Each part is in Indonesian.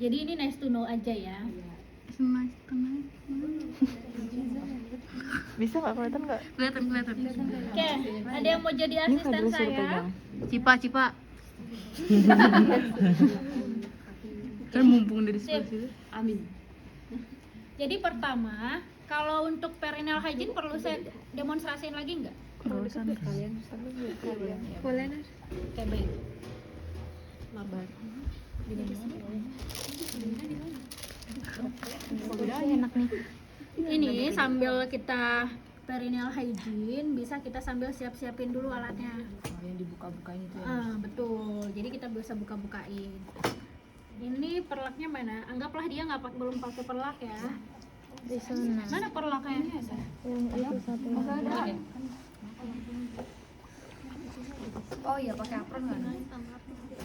Jadi ini nice to know aja ya. Bisa nggak kelihatan nggak? Kelihatan. Oke, ada yang mau jadi asisten saya? Cipa. Kan mumpung dari Sip. situ. Amin. Jadi pertama, kalau untuk perineal hygiene perlu saya demonstrasiin lagi nggak? Boleh. Oke, baik. Mabar. Enak nih. Ini sambil kita perineal hygiene, bisa kita sambil siap-siapin dulu alatnya. Yang dibuka-bukain itu ya. Betul. Jadi kita bisa buka-bukain. Ini perlaknya mana? Anggaplah dia belum pakai perlak ya. Di sana. Mana perlaknya? Yang itu satu. Oh iya, pakai apron nggak?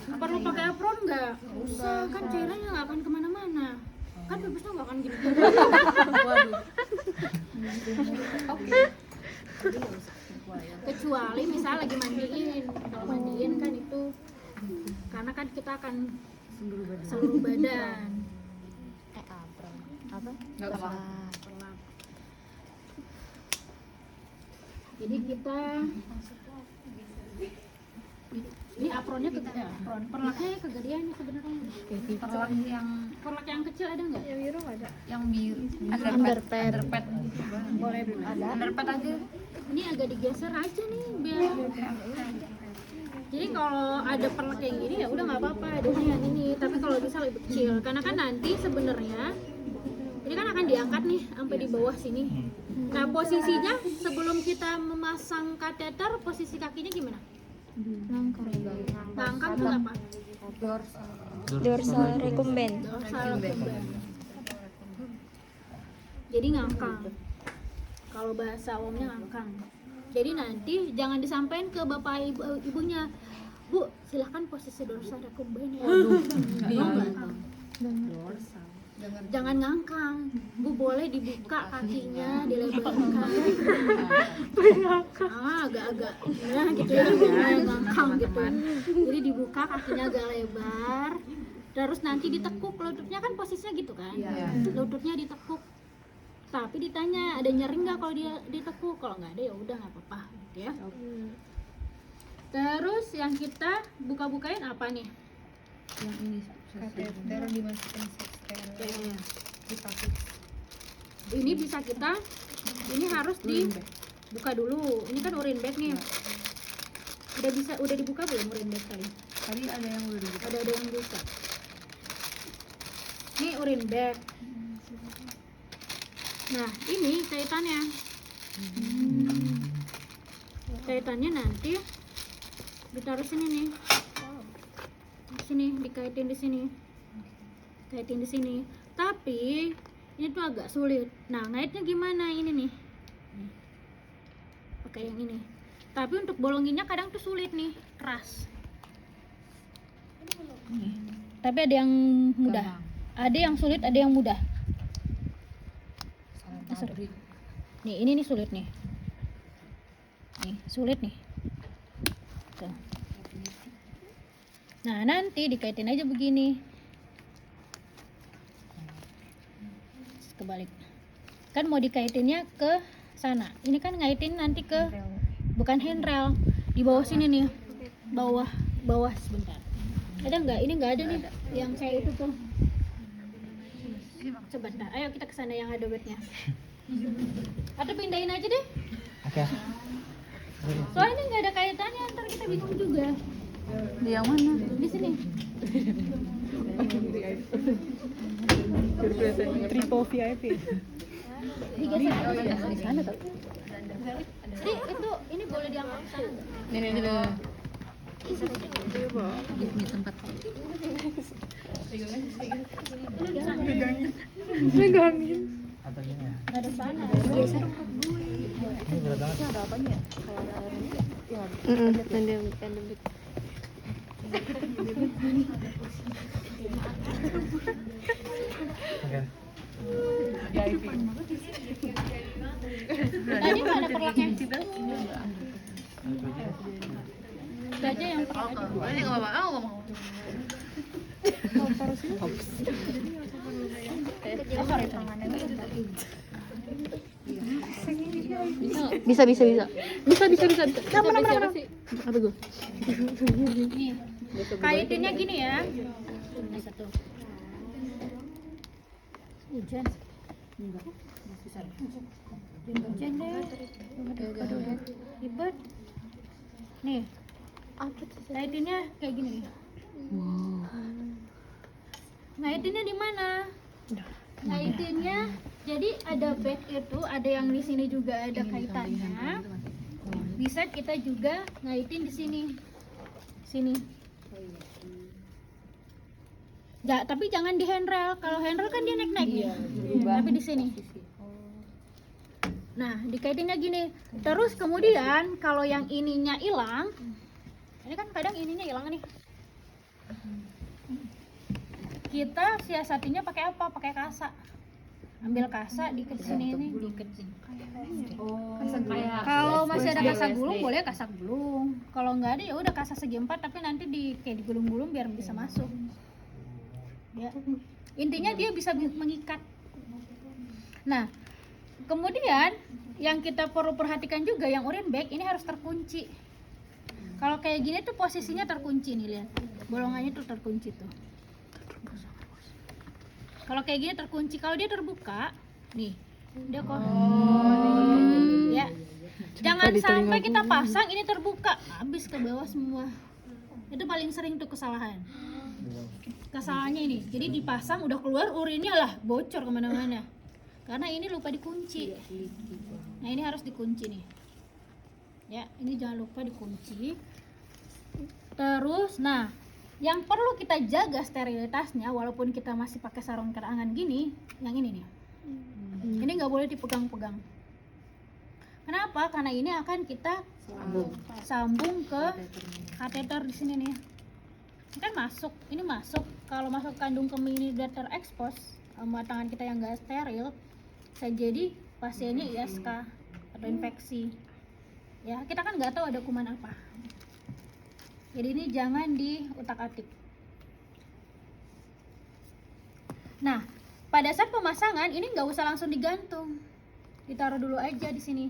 Perlu pakai apron nggak? Nggak usah, kan cairannya nggak akan kemana-mana. Kan pipisnya nggak akan gini. Waduh. Oke. Kecuali misal lagi mandiin. Kalau mandiin kan itu, karena kan kita akan seluruh badan. Apa? Nggak apa. Perlak. Jadi kita ini apronnya apron. Perlaknya kegedean nih sebenarnya. Perlak yang kecil ada nggak? Yang biru ada. Yang biru. Underpad. Boleh ada. Underpad aja. Ini agak digeser aja nih biar. Jadi kalau ada perlak kayak gini ya udah nggak apa-apa, adanya yang ini. Tapi kalau bisa lebih kecil, karena kan nanti sebenarnya ini kan akan diangkat nih sampai di bawah sini. Nah posisinya sebelum kita memasang kateter, posisi kakinya gimana? Ngangkang tuh apa? Dorsal recumbent. Dorsal recumbent. Jadi ngangkang. Kalau bahasa umumnya ngangkang. Jadi nanti jangan disampaikan ke bapak ibunya, Bu, silahkan posisi dorsal recumbent ya. Jangan ngangkang, Bu, boleh dibuka kakinya, dilebarkan. Agak-agak, nah gitu ya, ngangkang gitu. Jadi dibuka kakinya agak lebar, terus nanti ditekuk lututnya, kan posisinya gitu kan? Lututnya ditekuk. Tapi ditanya ada nyeri nggak kalau dia ditekuk? Kalau nggak ada ya udah nggak apa-apa, gitu ya. Terus yang kita buka-bukain apa nih? Yang ini kateter dimasukin steril. Ini bisa kita, ini harus dibuka dulu. Ini kan urine bag nih. Udah dibuka belum urine bag tadi? Tadi ada yang udah dibuka. Ada yang buka. Ini urine bag. Nah, ini kaitannya. Kaitannya nanti ditaruh sini nih. Sini, dikaitin di sini. Kaitin di sini. Tapi ini tuh agak sulit. Nah, ngaitnya gimana ini nih? Pakai yang ini. Tapi untuk bolonginnya kadang tuh sulit nih, keras. Tapi ada yang mudah. Ada yang sulit, ada yang mudah. Nih, ini nih sulit nih. Nih, sulit nih. Tuh. Nah, nanti dikaitin aja begini. Kebalik. Kan mau dikaitinnya ke sana. Ini kan ngaitin nanti ke bukan handrail. Di bawah sini nih. Bawah sebentar. Ada nggak? Ini nggak ada nih. Yang kayak itu tuh. Sebentar. Ayo kita ke sana yang ada bednya. Atau pindahin aja deh. Oke. Soalnya ini nggak ada kaitannya, ntar kita bingung juga. Di yang mana? Di sini. Triple VIP. Digeser. Oh iya, di sana tuh. Jadi itu ini boleh diangkat ke sana nggak? Ini. Dia punya tempat. Megangin. Atau gini ya? Nggak ada sana. Ini berat banget. Ada apanya? Ada bit. Oke. Tadi nggak ada perlaknya. Itu aja yang perlak aja. Ini nggak apa-apa, aku nggak mau. sorry. Bisa. Mana. Apa gue? Nih, kaitinnya gini ya. Ini satu. Hujan. Hujan deh. Ribet. Nih, kaitinnya kayak gini nih. Ngaitinnya di mana? Ngaitinnya jadi ada bed itu, ada yang di sini juga ada kaitannya. Bisa kita juga ngaitin di sini. Sini. Ya, tapi jangan di handrail. Kalau handrail kan dia naik-naik ya. Tapi di sini. Nah, dikaitinnya gini. Terus kemudian kalau yang ininya hilang, ini kan kadang ininya hilang nih. Kita siasatinya pakai apa? Pakai kasa. Ambil kasa diikat sini ini, diikat sini. Kalau masih ada kasa gulung boleh kasa gulung. Kalau nggak ada ya udah kasa segi empat, tapi nanti kayak digulung-gulung biar bisa masuk. Ya. Intinya dia bisa mengikat. Nah, kemudian yang kita perlu perhatikan juga yang urin bag ini harus terkunci. Kalau kayak gini tuh posisinya terkunci nih, lihat. Bolongannya tuh terkunci tuh. Kalau kayak gini terkunci, kalau dia terbuka, nih, dia kok. Ya. Jangan sampai kita pasang ini terbuka, habis ke bawah semua. Itu paling sering tuh kesalahan. Kesalahannya ini, jadi dipasang udah keluar urinnya lah, bocor kemana-mana. Karena ini lupa dikunci. Nah ini harus dikunci nih. Ya, ini jangan lupa dikunci. Terus, nah, yang perlu kita jaga sterilitasnya, walaupun kita masih pakai sarung kerangan gini, yang ini nih. Ini nggak boleh dipegang-pegang. Kenapa? Karena ini akan kita sambung ke kateter di sini nih. Ini kan masuk, ini masuk. Kalau masuk kandung kemih ini udah terekspos sama tangan kita yang nggak steril, bisa jadi pasiennya ISK atau infeksi. Ya, kita kan nggak tahu ada kuman apa. Jadi ini jangan diutak-atik. Nah, pada saat pemasangan ini nggak usah langsung digantung, ditaruh dulu aja di sini.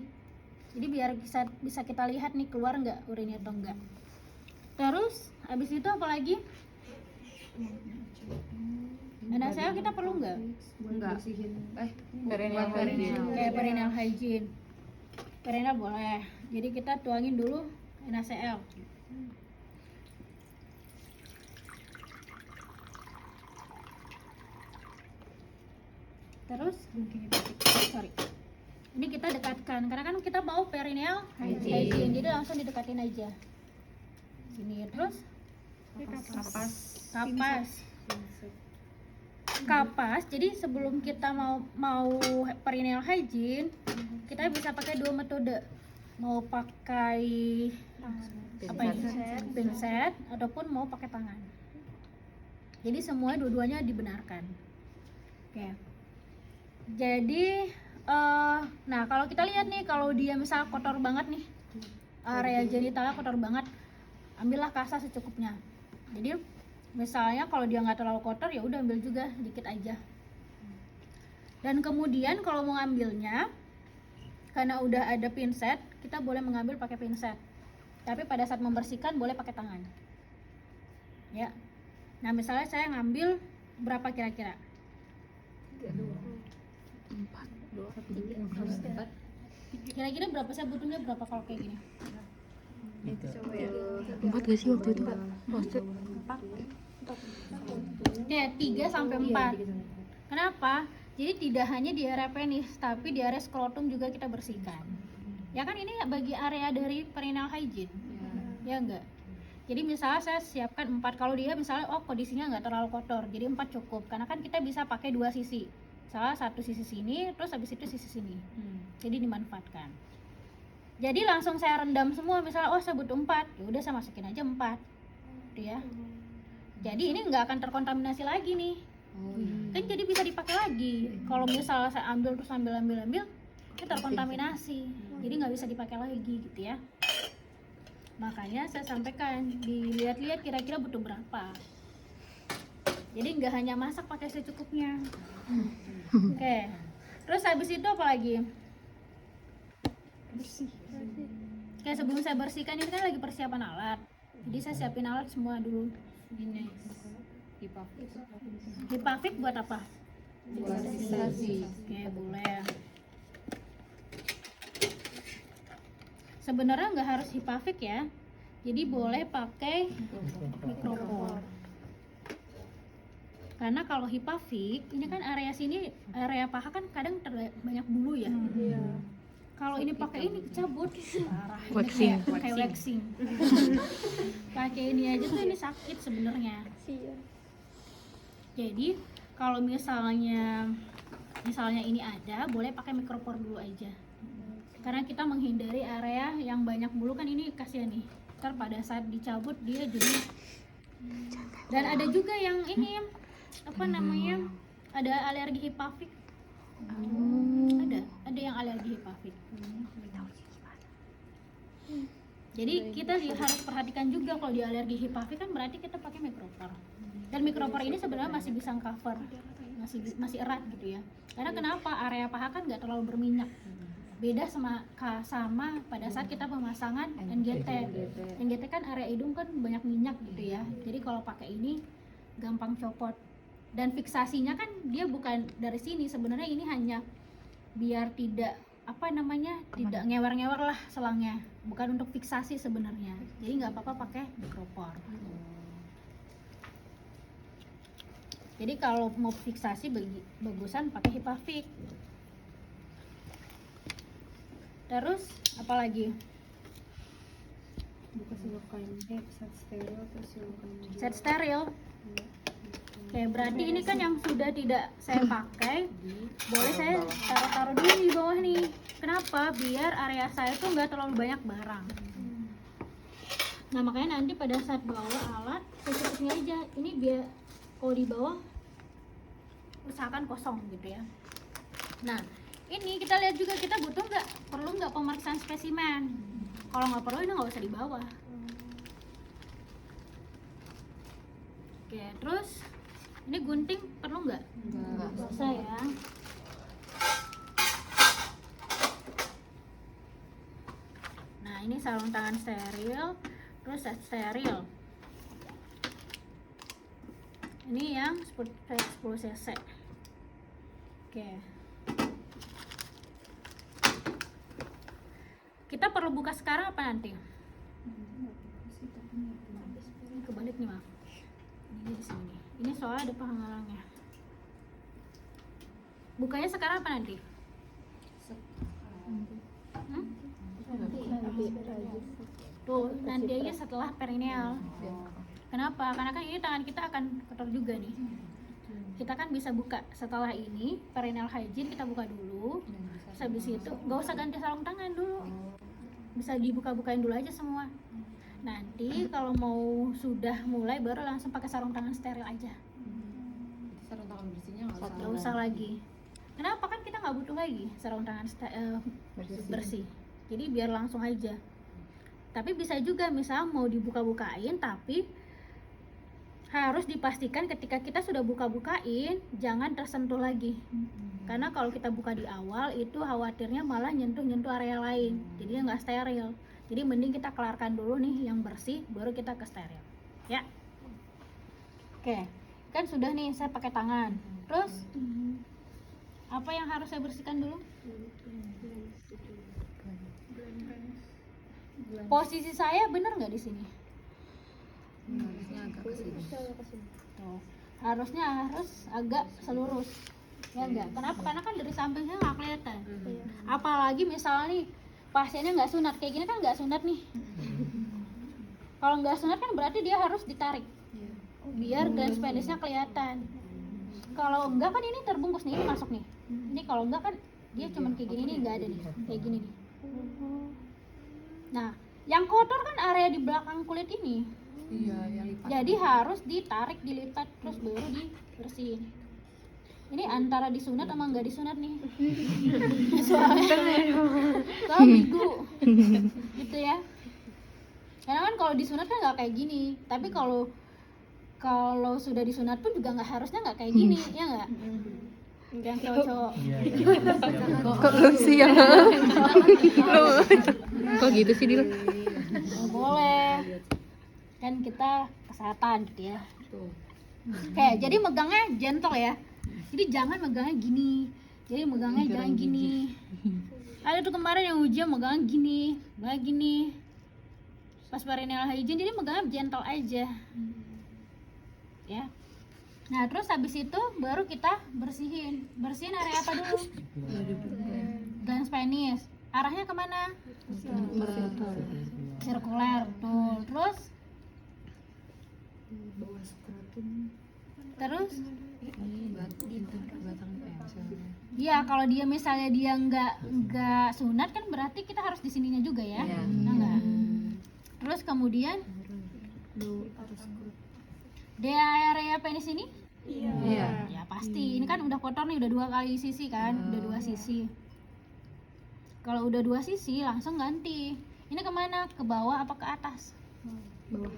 Jadi biar bisa kita lihat nih keluar nggak urinnya atau enggak. Terus habis itu apa lagi? NaCl kita perlu nggak? Enggak. Kayak perineal hygiene. Perineal boleh. Jadi kita tuangin dulu NaCl. Terus sorry, ini kita dekatkan karena kan kita mau perineal hygiene, jadi langsung didekatin aja sini. Terus kapas. Jadi sebelum kita mau perineal hygiene, kita bisa pakai dua metode, mau pakai apa ini, pinset ataupun mau pakai tangan. Jadi semua dua-duanya dibenarkan. Oke. Jadi nah kalau kita lihat nih, kalau dia misal kotor banget nih, area genitalnya kotor banget, ambillah kasa secukupnya. Jadi misalnya kalau dia nggak terlalu kotor ya udah ambil juga dikit aja. Dan kemudian kalau mau ngambilnya, karena udah ada pinset, kita boleh mengambil pakai pinset. Tapi pada saat membersihkan boleh pakai tangan. Ya. Nah misalnya saya ngambil berapa kira-kira? 4. Kira-kira berapa saya butuhnya berapa kalau kayak gini? 4 gak sih waktu itu? Maksud 4. Ya, 3 sampai 4. Kenapa? Jadi tidak hanya di area penis, tapi di area skrotum juga kita bersihkan. Ya kan ini bagi area dari perineal hygiene. Ya enggak? Jadi misalnya saya siapkan 4, kalau dia misalnya kondisinya nggak terlalu kotor, jadi 4 cukup. Karena kan kita bisa pakai 2 sisi. Salah satu sisi sini, terus habis itu sisi sini. Jadi dimanfaatkan. Jadi langsung saya rendam semua, misalnya saya butuh 4, ya udah saya masukin aja 4. Gitu ya. Jadi ini nggak akan terkontaminasi lagi nih. Kan jadi bisa dipakai lagi. Kalau misalnya saya ambil terus ambil, ini terkontaminasi. Jadi nggak bisa dipakai lagi gitu ya. Makanya saya sampaikan, dilihat-lihat kira-kira butuh berapa. Jadi nggak hanya masak pakai secukupnya. Oke. Terus habis itu apa lagi? Oke, sebelum saya bersihkan ini kan lagi persiapan alat. Jadi saya siapin alat semua dulu. Ini Hipafik buat apa? buat sensasi. Oke, boleh. Sebenarnya nggak harus hipafik ya. Jadi boleh pakai mikropor. Karena kalau hipafik, ini kan area sini, area paha kan kadang banyak bulu ya. Kalau ini pakai ini cabut, parah. Ini Waxing. kayak waxing. Pakai ini aja tuh ini sakit sebenarnya. Jadi kalau misalnya ini ada, boleh pakai mikropor dulu aja. Karena kita menghindari area yang banyak bulu kan ini kasihan nih. Ntar pada saat dicabut dia jadi. Dan ada juga yang ini apa namanya? Ada alergi hipafik. Ada yang alergi hipafik. Jadi kita harus perhatikan juga kalau dia alergi hipafik kan berarti kita pakai mikropor. Dan mikropor ini sebenarnya masih bisa cover, masih erat gitu ya. Karena kenapa? Area paha kan nggak terlalu berminyak. Beda sama pada saat kita pemasangan NGT. NGT kan area hidung kan banyak minyak gitu ya. Jadi kalau pakai ini gampang copot. Dan fiksasinya kan dia bukan dari sini, sebenarnya ini hanya biar tidak tidak ngewer-ngewer lah selangnya, bukan untuk fiksasi sebenarnya. Jadi nggak apa-apa pakai mikropor. Jadi kalau mau fiksasi bagusan pakai hipafik. Terus apa lagi? Set steril. Oke, berarti ini kan yang sudah tidak saya pakai, boleh saya taruh dulu di bawah nih. Kenapa? Biar area saya tuh nggak terlalu banyak barang. Nah makanya nanti pada saat bawa alat secukupnya aja. Ini biar kalau di bawah usahakan kosong gitu ya. Nah ini kita lihat juga kita perlu nggak pemeriksaan spesimen. Kalau nggak perlu ini nggak usah dibawa. Oke, terus ini gunting perlu nggak? Nggak usah ya. Nah ini sarung tangan steril, terus set steril. Ini yang 10 cc. Oke. Kita perlu buka sekarang apa nanti? Kebalik nih maaf. Ini di sini. Ini soalnya ada penghalangnya. Bukanya sekarang apa nanti? Tuh, nanti aja setelah perineal. Kenapa? Karena kan ini tangan kita akan kotor juga nih. Kita kan bisa buka setelah ini perineal hygiene, kita buka dulu. Terus habis itu nggak usah ganti sarung tangan dulu. Bisa dibuka-bukain dulu aja semua. Nanti kalau mau sudah mulai baru langsung pakai sarung tangan steril aja. Sarung tangan bersihnya Nggak usah lagi. Kenapa? Kan kita nggak butuh lagi sarung tangan bersih. Jadi biar langsung aja. Tapi bisa juga misal mau dibuka-bukain, tapi harus dipastikan ketika kita sudah buka-bukain jangan tersentuh lagi. Karena kalau kita buka di awal itu khawatirnya malah nyentuh area lain, jadi nggak steril. Jadi mending kita kelarkan dulu nih yang bersih, baru kita ke steril ya. Oke, kan sudah nih saya pakai tangan. Terus apa yang harus saya bersihkan dulu? Posisi saya benar nggak di sini? harusnya agak ke sini. Tuh. Harusnya agak selurus ya enggak? Kenapa? Karena kan dari sampingnya nggak kelihatan. Apalagi misalnya nih pasiennya nggak sunat kayak gini kan nggak sunat nih. Kalau nggak sunat kan berarti dia harus ditarik biar garis penisnya kelihatan. Kalau enggak kan ini terbungkus nih, ini masuk nih. Ini kalau enggak kan dia cuman kayak gini nih, nggak ada nih, kayak gini nih. Nah, yang kotor kan area di belakang kulit ini. Iya, yang lipat. Jadi harus ditarik, dilipat, terus baru dibersihin. Ini antara disunat sama nggak disunat nih. Soalnya bigu gitu ya. Karena kan kalau disunat kan nggak kayak gini. Tapi kalau kalau sudah disunat pun juga harusnya nggak kayak gini, ya nggak? Yang cowok-cowok. Iya. Kok lu sih yang lu kok gitu sih Dil? Nggak boleh. Kan kita kesehatan gitu ya. Oke, jadi megangnya gentle ya. Jadi jangan megangnya gini. Jadi megangnya jangan gini. Ada tuh kemarin yang ujian megangnya gini, pas perineal hygiene, jadi megangnya gentle aja. Ya. Nah, terus habis itu baru kita bersihin area apa dulu? Glans penis. Arahnya kemana? Sirkuler tuh. Terus iya, kalau dia misalnya dia nggak sunat kan berarti kita harus di sininya juga ya. Nah, enggak. Terus kemudian di area penis ini? Iya. Ya pasti. Ini kan udah kotor nih, udah 2 kali sisi kan, udah 2 sisi. Kalau udah 2 sisi langsung ganti. Ini kemana? Ke bawah apa ke atas? Bawah.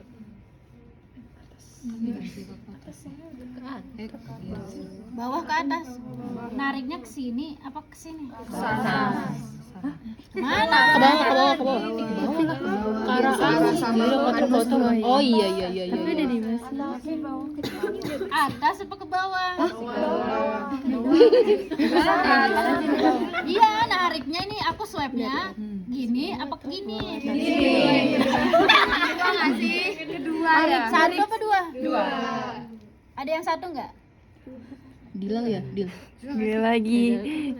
Bawah ke atas. Nariknya ke sini apa ke sini? Mana? Ke bawah. Ke arah kotor. Oh iya. Atas apa ke bawah? Iya, nariknya ini aku swabnya gini apa gini? Kedua ya. Satu apa 2? 2. Ada yang satu nggak? Dil ya, Dil. Gue lagi.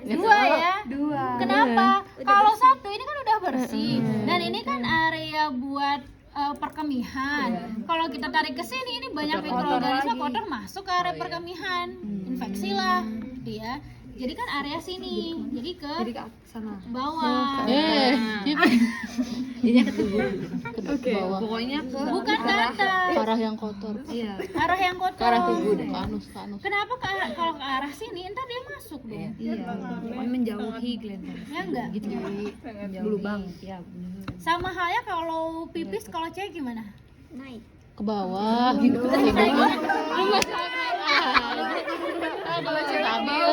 2 ya? 2. Kenapa? Kalau satu ini kan udah bersih dan ini kan area buat perkemihan. Kalau kita tarik ke sini ini banyak mikroorganisme kotor masuk ke area perkemihan, infeksi lah, gitu ya. Jadi kan area sini, jadi ke Sana. bawah. Ini ke bawah. Pokoknya ke Bukan ke atas. Ke arah yang kotor. iya. Arah yang Ke arah kotor. tubuh deh. Ke anus. Kenapa kalau ke arah sini entar dia masuk dong? Iya. Pokoknya menjauhi gland. Ya enggak? Gitu jadi berlubang. Ya, benar. Sama halnya kalau pipis kalau cewek gimana? Ke bawah gitu.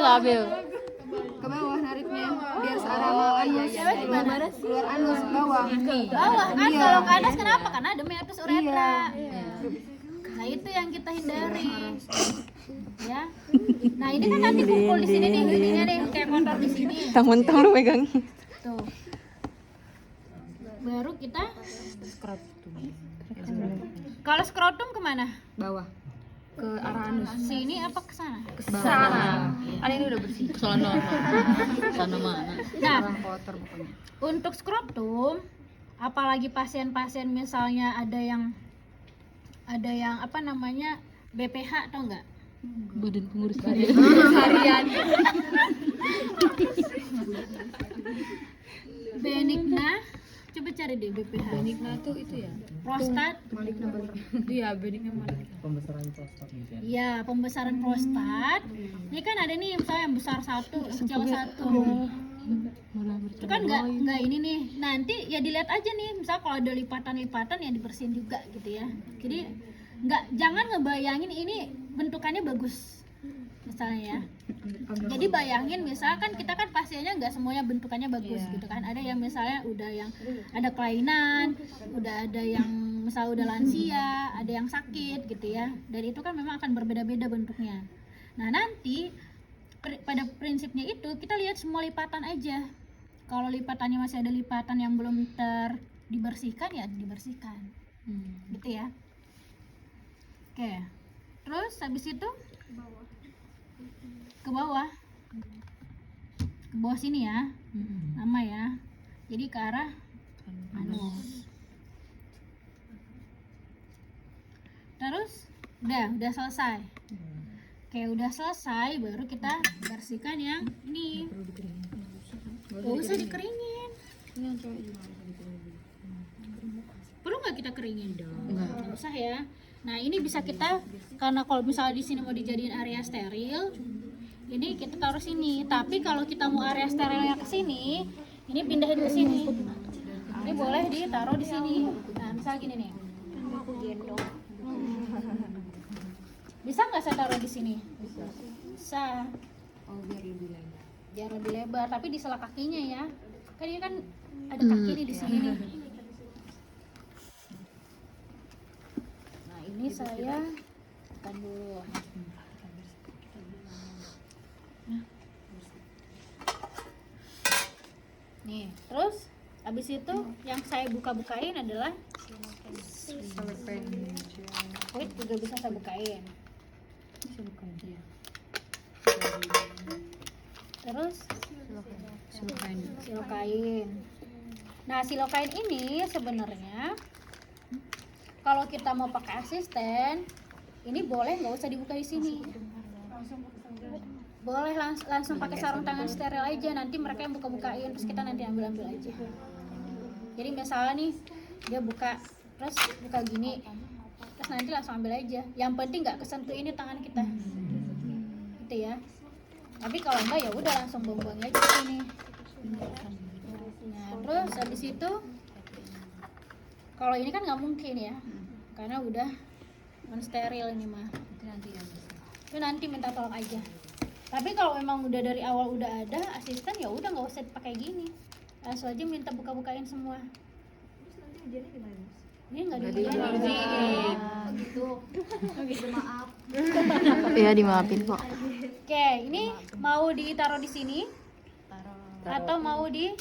Stabil. Ke bawah nariknya biar searah sama anus. Keluar anus bawah. Bawah kan, kalau ke atas kenapa? Karena ada meatus uretra. Nah itu yang kita hindari, ya. Nah ini kan nanti kumpul di sini nih, gininya nih kayak kotor di sini. Mentang-mentang lu megangin. Tuh. Baru kita kalau skrotum kemana? Bawah. Ke arah anus. Sini apa ke sana? Ke sana. Kan ini udah bersih. Sana mana? Nah, Orang kotor pokoknya. untuk skrotum, apalagi pasien-pasien misalnya ada yang apa namanya BPH atau enggak? Badan pengurus harian. Benigna, coba cari deh BPH. Benigna tuh itu ya. Prostat, Iya, benigna maligna. Pembesaran prostat gitu ya. ya pembesaran prostat. Ini kan ada nih misalnya yang besar 1, kecil 1. Itu kan nggak ini nih. Nanti ya dilihat aja nih, misal kalau ada lipatan-lipatan ya dibersihin juga gitu ya. Jadi jangan ngebayangin ini bentukannya bagus misalnya ya. Jadi bayangin misalkan kita kan pasiennya nggak semuanya bentukannya bagus gitu kan. Ada yang misalnya udah yang ada kelainan, udah ada yang misal udah lansia, ada yang sakit gitu ya. Dan itu kan memang akan berbeda-beda bentuknya. Nah nanti pada prinsipnya itu kita lihat semua lipatan aja. Kalau lipatannya masih ada lipatan yang belum dibersihkan ya dibersihkan, gitu ya. Oke, terus habis itu ke bawah sini ya, sama ya. Jadi ke arah anus. Terus udah selesai. Oke, udah selesai, baru kita bersihkan yang ini. Gak usah dikeringin. Perlu nggak kita keringin dong? Nggak usah ya. Nah ini bisa kita, karena kalau misalnya di sini mau dijadiin area steril, ini kita taruh sini. Tapi kalau kita mau area sterilnya ke sini, ini pindahin ke sini. Ini boleh ditaruh di sini. Nah misal gini nih. Aku gendong. saya taruh di sini? Bisa. Oh, Biar lebih lebar, tapi di sela kakinya ya. Kan ini kan ada kaki nih di sini nih. Nah, ini saya tekan dulu. Nih, terus habis itu yang saya buka-bukain adalah kulit juga bisa saya bukain. Terus silokain. Nah, silokain ini sebenarnya kalau kita mau pakai asisten, ini boleh nggak usah dibuka di sini. Boleh langsung pakai sarung tangan steril aja, nanti mereka yang buka-bukain, terus kita nanti ambil-ambil aja. Jadi misalnya nih dia buka, terus buka gini, terus nanti langsung ambil aja. Yang penting nggak kesentuh ini tangan kita, gitu ya. Tapi kalau enggak ya udah langsung buang-buang aja ke sini. Nah, terus habis itu kalau ini kan nggak mungkin ya, karena udah non steril ini mah. Itu nanti minta tolong aja. Tapi kalau memang udah dari awal udah ada asisten, ya udah nggak usah pakai gini, langsung aja minta buka-bukain semua. Ini nggak diujiin. Gitu maaf. Iya, dimaafin kok. Oke, ini mau ditaruh di sini atau mau di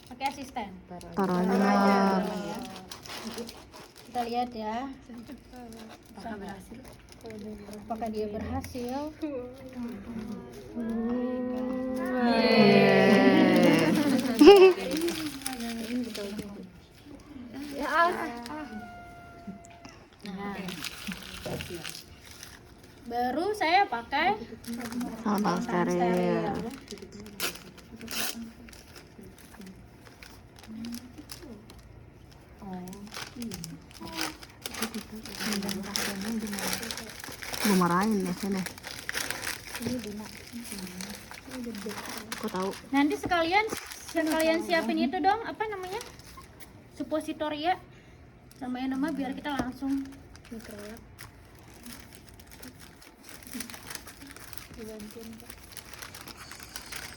pakai asisten? Taruh aja. Kita lihat ya. Apakah dia berhasil? Nah, baru saya pakai Sama steril. Gue marahin ya sini. Kok tahu? nanti sekalian siapin itu dong, apa namanya, suppositoria sama enema biar kita langsung mikrolab.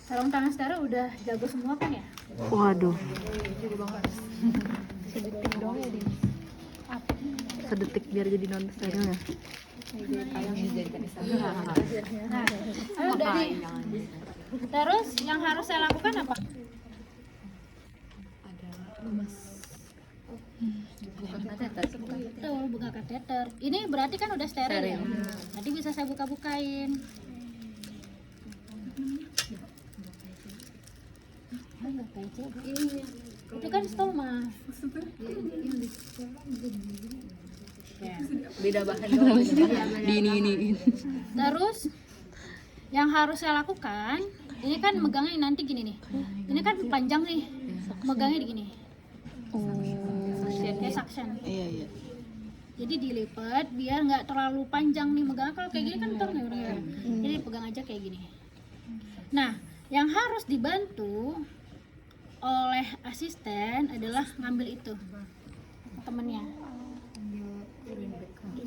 Sarung tangan steril udah jago semua kan ya? Waduh. Sedetik biar jadi non steril ya. Nah, udah nih. Terus yang harus saya lakukan apa? Betul, buka kateter. Ini berarti kan udah steril ya? Nanti bisa saya buka-bukain. Itu kan stoma. Beda bahan di ini. Terus yang harus saya lakukan, ini kan megangnya nanti gini nih. Ini kan panjang nih. Megangnya di gini. Kayak suction. Iya. Jadi dilipat biar nggak terlalu panjang nih megang. Kalau kayak gini kan ntar nggak udah. Jadi pegang aja kayak gini. Nah, yang harus dibantu oleh asisten adalah ngambil itu temennya.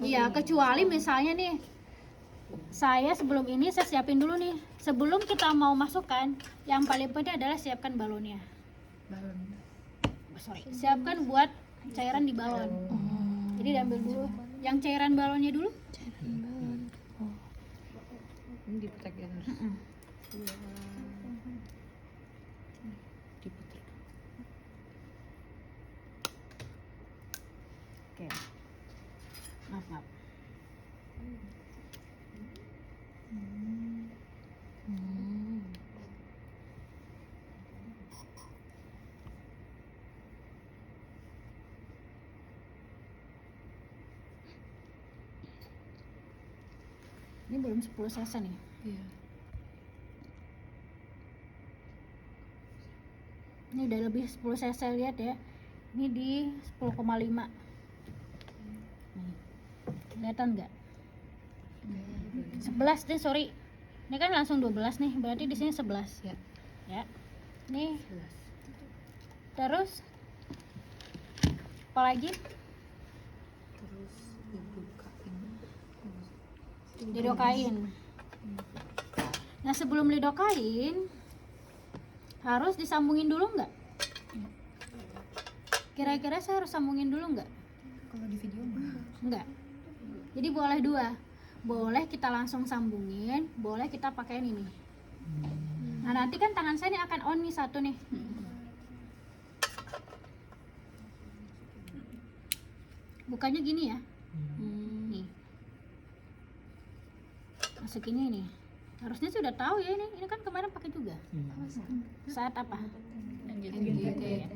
Iya, kecuali misalnya nih, saya sebelum ini saya siapin dulu nih. Sebelum kita mau masukkan, yang paling penting adalah siapkan balonnya. Siapkan buat cairan di balon. Jadi diambil dulu yang cairan balonnya dulu. Ini diputar ya. Oke. Maaf. Ini belum 10 cc nih. Iya. Ini udah lebih 10 cc, lihat ya. Ini di 10,5. Kelihatan nggak? 11 deh, sorry. Ini kan langsung 12 nih, berarti di sini 11. Ya. Ya. Nih. Terus apa lagi? Terus dibuka ini. Didokain. Nah sebelum didokain harus disambungin dulu nggak? Kira-kira saya harus sambungin dulu nggak? Kalau di video Enggak. Jadi boleh dua. Boleh kita langsung sambungin, boleh kita pakein ini. Nah nanti kan tangan saya ini akan on nih satu nih. Bukannya gini ya. Nih. Masukinnya ini. Harusnya sudah tahu ya ini. Ini kan kemarin pakai juga. Saat apa? NGT.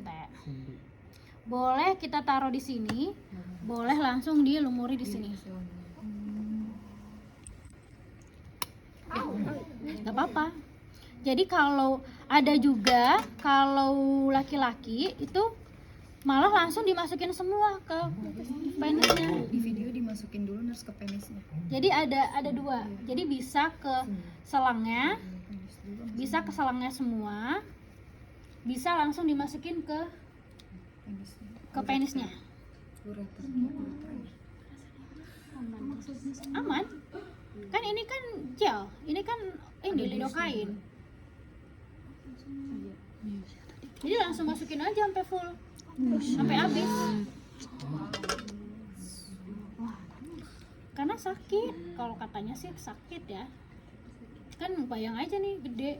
Boleh kita taruh di sini, boleh langsung dilumuri di sini. Gak apa-apa. Jadi kalau ada juga kalau laki-laki itu malah langsung dimasukin semua ke penisnya. di video dimasukin dulu terus ke penisnya. Jadi ada dua. Jadi bisa ke selangnya, bisa ke selangnya semua, bisa langsung dimasukin ke penisnya. Aman. Kan ini kan gel, ini kan lidokain. Jadi langsung masukin aja sampai full, sampai habis. Karena sakit, kalau katanya sih sakit ya. Kan bayang aja nih gede.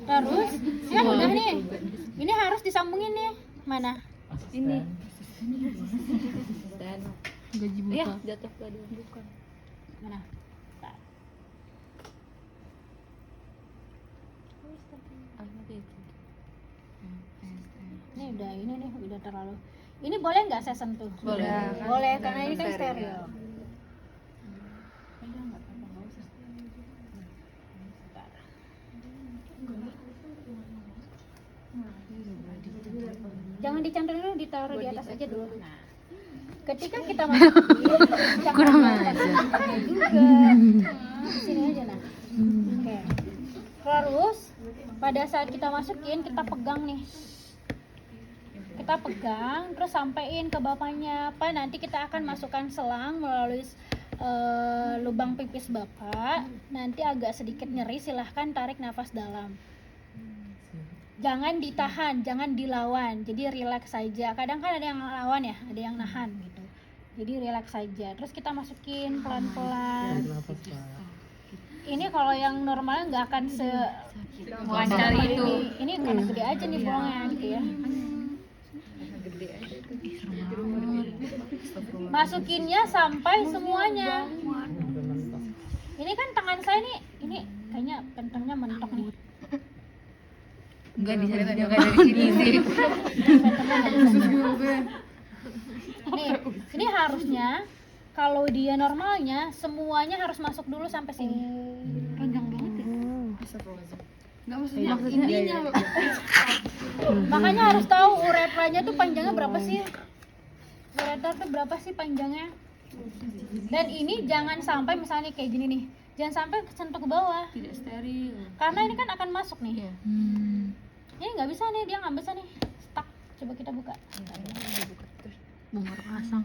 Nah, terus kan udah nih. Ini harus disambungin nih. Mana? Ini. Gaji buka. Ya, jatuh ke dalam bukan. Mana? Bentar. Ini udah terlalu. Ini boleh nggak saya sentuh? Boleh. Boleh karena ini kan steril. Jangan dicantum dulu, ditaruh di atas aja dulu. Nah, ketika kita masukin, Kurang aja. juga. Sini aja nah. Oke. Terus pada saat kita masukin, kita pegang nih. Kita pegang, terus sampein ke bapaknya. Pak, nanti kita akan masukkan selang melalui lubang pipis bapak. Nanti agak sedikit nyeri, silahkan tarik nafas dalam. Jangan ditahan, jangan dilawan. Jadi relax saja. Kadang kan ada yang lawan ya, ada yang nahan gitu. Jadi relax saja. Terus kita masukin pelan-pelan. Ini kalau yang normalnya nggak akan Lancar itu. Ini karena gede aja nih bolongnya gitu ya. Masukinnya sampai semuanya. Ini kan tangan saya nih, ini kayaknya pentengnya mentok nih. Enggak bisa enggak dari sini sih. Nih, ini harusnya kalau dia normalnya semuanya harus masuk dulu sampai sini. Panjang banget ya. Enggak maksudnya ininya. Makanya harus tahu uretranya tuh panjangnya berapa sih? Uretra tuh berapa sih panjangnya? Dan ini jangan sampai misalnya kayak gini nih. Jangan sampai sentuh ke bawah. Tidak steril. Karena ini kan akan masuk nih. Ini nggak bisa nih, dia nggak bisa nih. Stuck. Coba kita buka. Bongkar pasang.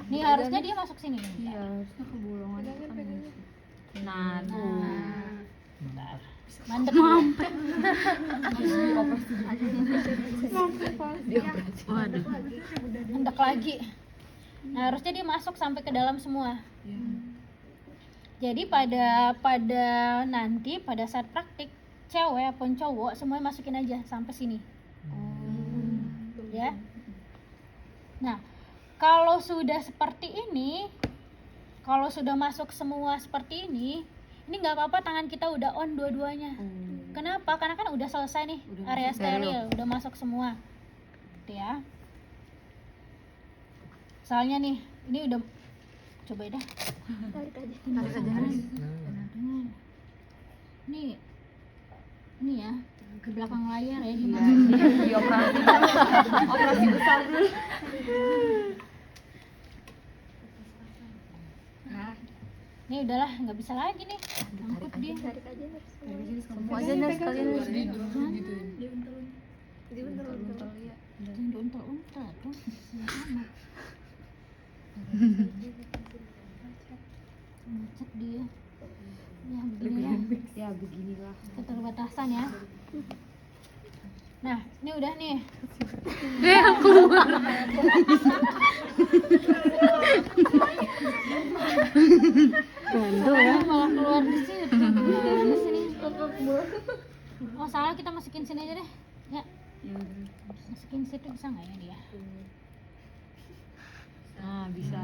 Nih harusnya dia masuk sini. Iya, harusnya ke bolongan kan. Nah, Mandek. Waduh. Mandek lagi. Nah harusnya dia masuk sampai ke dalam semua. Jadi pada nanti pada saat praktik cewek ataupun cowok semuanya masukin aja sampai sini. Ya. Nah, kalau sudah seperti ini, kalau sudah masuk semua seperti ini nggak apa-apa, tangan kita udah on dua-duanya. Kenapa? Karena kan udah selesai nih, area steril, udah masuk semua. Gitu ya. Soalnya nih, ini udah coba dah. Tarik aja. Ini ya, ke belakang layar ya gimana? di operasi besar dulu. Ini udahlah, nggak bisa lagi nih. Angkut dia. Semua aja nih sekalian Untal ya. Jangan diuntal-untal dong. Macet dia. Ya begini ya. Ya beginilah. Keterbatasan ya. Nah, ini udah nih. Bandel ya. Malah keluar di situ. Di sini. Oh salah, kita masukin sini aja deh. Ya, masukin situ bisa nggak ya dia? Nah, bisa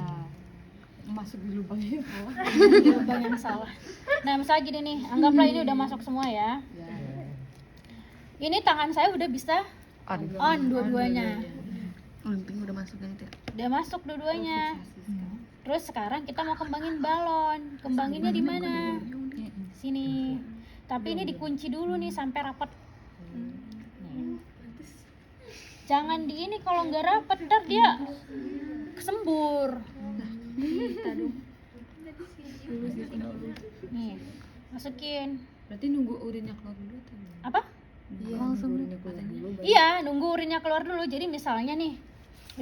masuk di lubang itu. Di lubang yang salah. Nah, misalnya gini nih, anggaplah ini udah masuk semua ya. Ini tangan saya udah bisa on dua-duanya. Limping udah masukin itu ya. Udah masuk dua-duanya. Terus sekarang kita mau kembangin balon. Kembanginnya di mana? Sini. Tapi ini dikunci dulu nih sampai rapat. Nih. Jangan di ini, kalau nggak rapat ntar dia kesembur. Nih, masukin. Berarti nunggu urinnya keluar dulu atau gimana? Apa? Iya, langsung urinnya keluar dulu. Iya, nunggu urinnya keluar dulu. Jadi misalnya nih,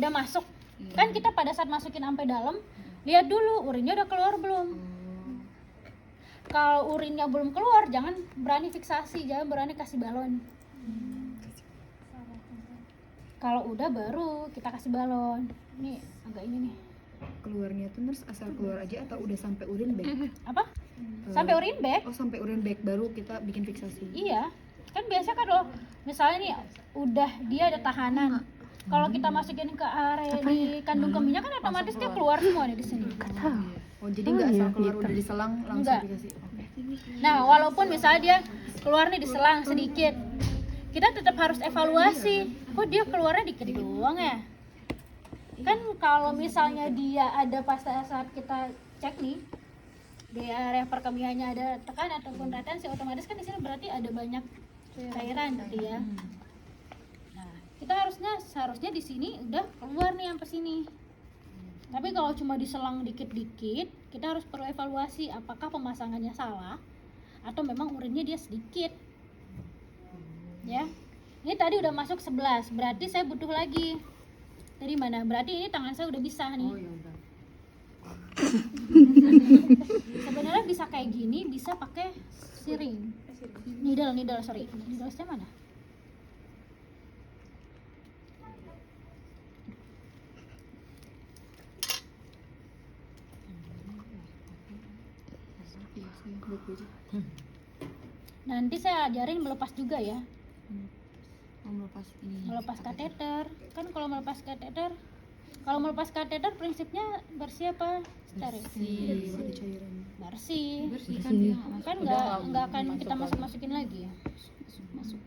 udah masuk. Kan kita pada saat masukin sampai dalam, lihat dulu urinnya udah keluar belum. Kalau urinnya belum keluar, jangan berani fiksasi, jangan berani kasih balon. Kalau udah baru kita kasih balon. Ini agak ini nih. Keluarnya tuh nurse asal keluar aja atau udah sampai urin bag? Apa? Sampai urin bag? Oh, sampai urin bag baru kita bikin fiksasi. Iya. Kan biasa kan loh, misalnya nih udah dia ada tahanan. Kalau kita masukin ke area di kandung kemihnya kan otomatis dia keluar semua nih di sini. Oh, jadi nggak asal keluar udah diselang langsung Enggak. dikasih. Oke. Nah, walaupun misalnya dia keluar nih diselang sedikit, kita tetap harus evaluasi. Kok dia keluarnya dikit doang ya? Kan kalau misalnya dia ada pas saat kita cek nih di area perkemihannya ada tekanan ataupun retensi, otomatis kan di sini berarti ada banyak cairan tadi ya. Nah, kita seharusnya di sini udah keluar nih sampai sini. Tapi kalau cuma diselang dikit-dikit, kita harus perlu evaluasi apakah pemasangannya salah atau memang urinnya dia sedikit. Ya. Ini tadi udah masuk 11, berarti saya butuh lagi. Dari mana? Berarti ini tangan saya udah bisa nih. Oh, ya udah. Sebenarnya bisa kayak gini, bisa pakai siring. Needle, sorry. Needle-nya mana? Nanti saya ajarin melepas juga ya. Oh, melepas ini. Melepas kateter. Kan kalau melepas kateter prinsipnya bersih apa steril? Berarti cairan. Bersih. Bersih Kan nggak akan kita masukin lagi ya. Masuk.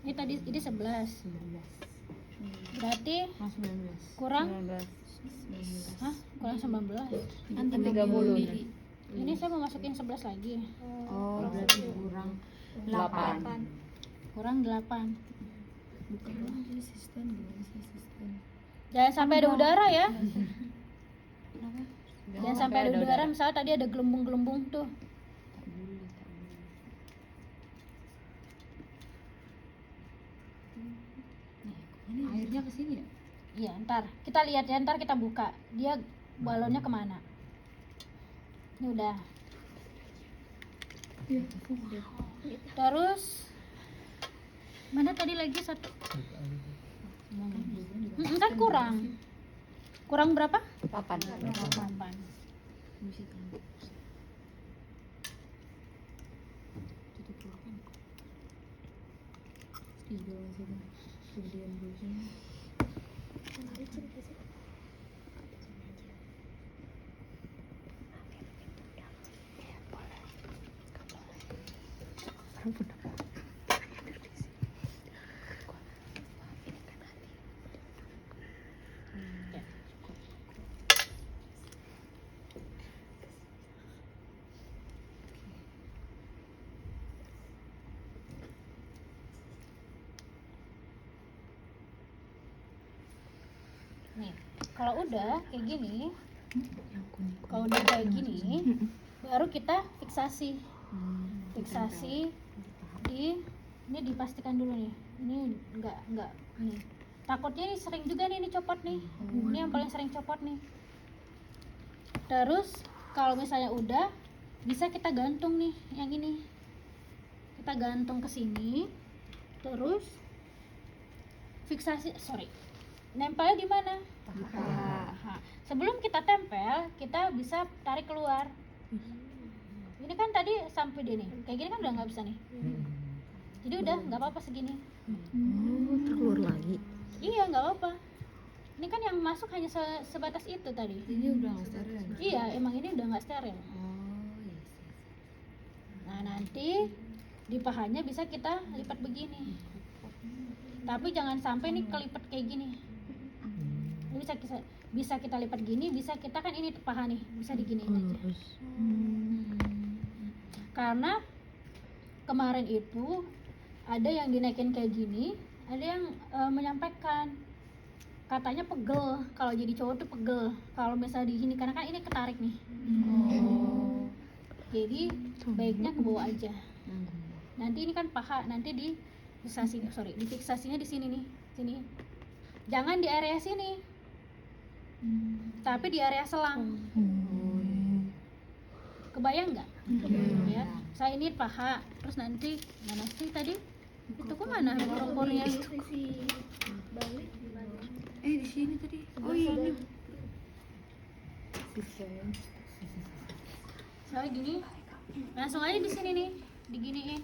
Ini tadi ini 11. Berarti kurang 19. hah? Kurang 19. Nanti 30. Ini saya mau masukin 11 lagi. Oh, berarti kurang 8. Kurang 8. Bukan resisten, gimana sih resisten? Jangan sampai ada udara ya. Jangan sampai ada udara. Misalnya tadi ada gelembung-gelembung tuh. Airnya ke sini ya? Iya, ntar kita lihat ya, ntar kita buka dia balonnya kemana. Ini udah. Terus mana tadi lagi satu? Kan kurang berapa? 8. Nih, kalau udah kayak gini, Kalau udah kayak gini, baru kita fiksasi di ini dipastikan dulu nih. Ini enggak nih. Takutnya ini sering juga nih copot nih. Ini yang paling sering copot nih. Terus kalau misalnya udah, bisa kita gantung nih yang ini. Kita gantung ke sini. Terus nempelnya di mana? Paha. Sebelum kita tempel, kita bisa tarik keluar. Ini kan tadi sampai di nih, kayak gini kan udah nggak bisa nih. Jadi udah nggak apa-apa segini. Keluar lagi. Iya nggak apa-apa. Ini kan yang masuk hanya sebatas itu tadi. Ini udah nggak steril. Iya, emang ini udah nggak steril. Nah nanti di pahanya bisa kita lipat begini. Tapi jangan sampai nih kelipat kayak gini. Ini bisa kita lipat gini, bisa kita kan ini paha nih, bisa diginiin aja. Karena kemarin itu ada yang dinaikin kayak gini, ada yang menyampaikan katanya pegel, kalau jadi cowok tuh pegel kalau misalnya di sini, karena kan ini ketarik nih. Jadi baiknya ke bawah aja. Nanti ini kan paha, nanti difiksasinya di sini nih, sini. Jangan di area sini, tapi di area selang. Kebayang nggak? Ya, saya ini paha, terus nanti mana sih tadi? Itu kemana propornya? Di sini tadi. Oh iya ini. Saya gini, langsung aja di sini nih, diginiin,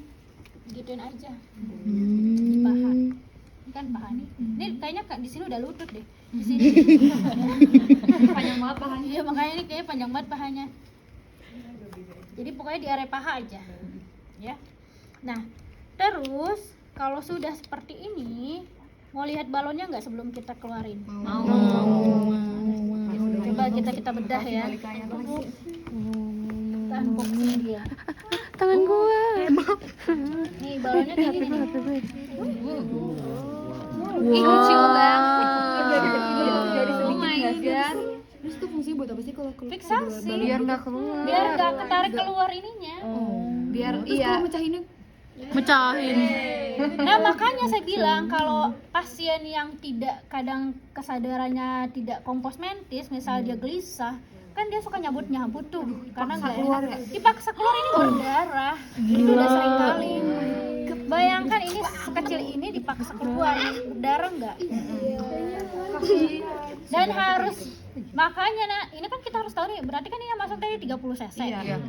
gituin aja. Di paha, ini kan paha nih. Ini kayaknya di sini udah lutut deh. Di sini. Panjang banget pahanya. Iya makanya ini kayaknya panjang banget pahanya. Jadi pokoknya di area paha aja, ya. Nah, terus kalau sudah seperti ini, mau lihat balonnya nggak sebelum kita keluarin? Mau. Coba kita bedah ya. Tampuk sini dia. Tangan gua. Nih balonnya kayak gini. Ih, lucu banget. Jadi Oh my sedikit god. Terus itu fungsinya buat apa sih kalau Fiksasi. Biar nggak keluar. Biar nggak ketarik keluar ininya. biar iya. Kalau mecahinnya Mecahin. Nah makanya saya bilang kalau pasien yang kadang kesadarannya tidak kompos mentis, misal dia gelisah, kan dia suka nyabut tuh karena nggak keluar enak. Dipaksa keluar ini berdarah. Itu udah sering kali. Bayangkan ini sekecil ini dipaksa keluar, berdarah nggak? Dan harus, makanya ini kan kita harus tahu nih, berarti kan ini yang masuk tadi 30 cc. Iya.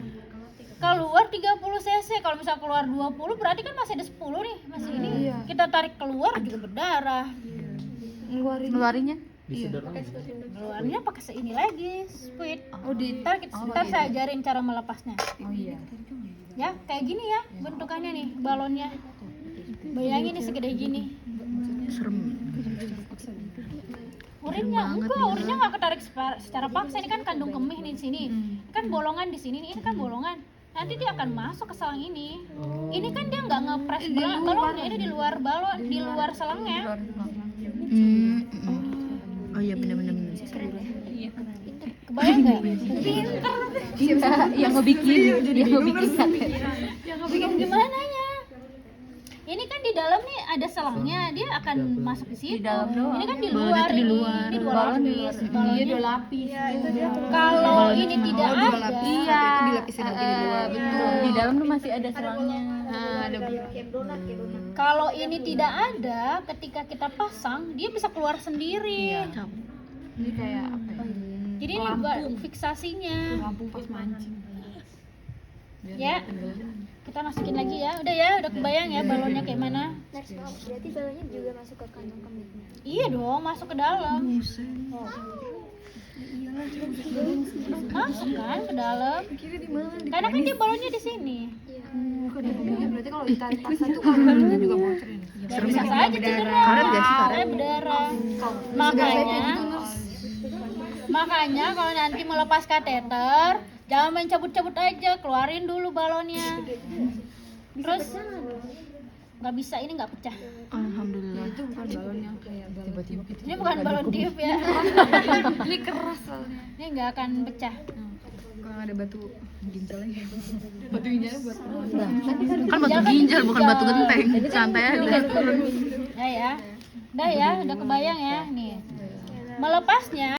Keluar 30 cc, kalau misal keluar 20 berarti kan masih ada 10 nih, masih ini. Kita tarik keluar juga berdarah. Ngeluarinnya? Keluarnya pakai seini lagi, squid. Ntar saya gitu. ajarin cara melepasnya. Oh iya. Ya, kayak gini ya bentukannya nih balonnya. Bayangin nih segede gini. Urinnya nggak ketarik secara paksa, ini kan kandung kemih nih di sini. Kan bolongan di sini nih, ini kan bolongan. Nanti dia akan masuk ke selang ini. Ini kan dia nggak ngepres balonnya, ini di luar balon, di luar selangnya. Oh iya benar-benar. Kebayang nggak? Pinter. Yang ngebikin Gimana ya? Ini kan di dalam nih ada selangnya, dia akan masuk ke situ. Ini kan di luar, ini dua lapis. Balonnya dua lapis. Kalau ini tidak ada, Dilapisin lagi di luar. betul. Di dalam tuh masih ada selangnya. kalau ini tidak ada, ketika kita pasang, dia bisa keluar sendiri. Ini kayak apa ya? Jadi ini buat fiksasinya. Lampu pas mancing. Ya, kita masukin lagi ya. Udah kebayang ya balonnya kayak mana? Berarti balonnya juga masuk ke kantong kemihnya. Iya dong, masuk ke dalam. Masuk kan ke dalam. Karena kan dia balonnya di sini. Berarti kalau ditarik paksa tuh kalau balonnya juga bocorin. Ya, bisa saja cedera. Karet nggak sih, karet? Karet berdarah. Makanya kalau nanti melepas kateter, jangan main cabut-cabut aja, keluarin dulu balonnya. Terus nggak bisa, ini nggak pecah. Alhamdulillah. Itu bukan balon yang kayak balon Tiba-tiba kita Ini bukan balon tiup ya. ini keras soalnya. Ini nggak akan pecah. Kalau ada batu ginjalnya. Batu ginjalnya buat kan batu ginjal bukan batu genteng. Santai aja. Udah ya, udah kebayang ya nih. Melepasnya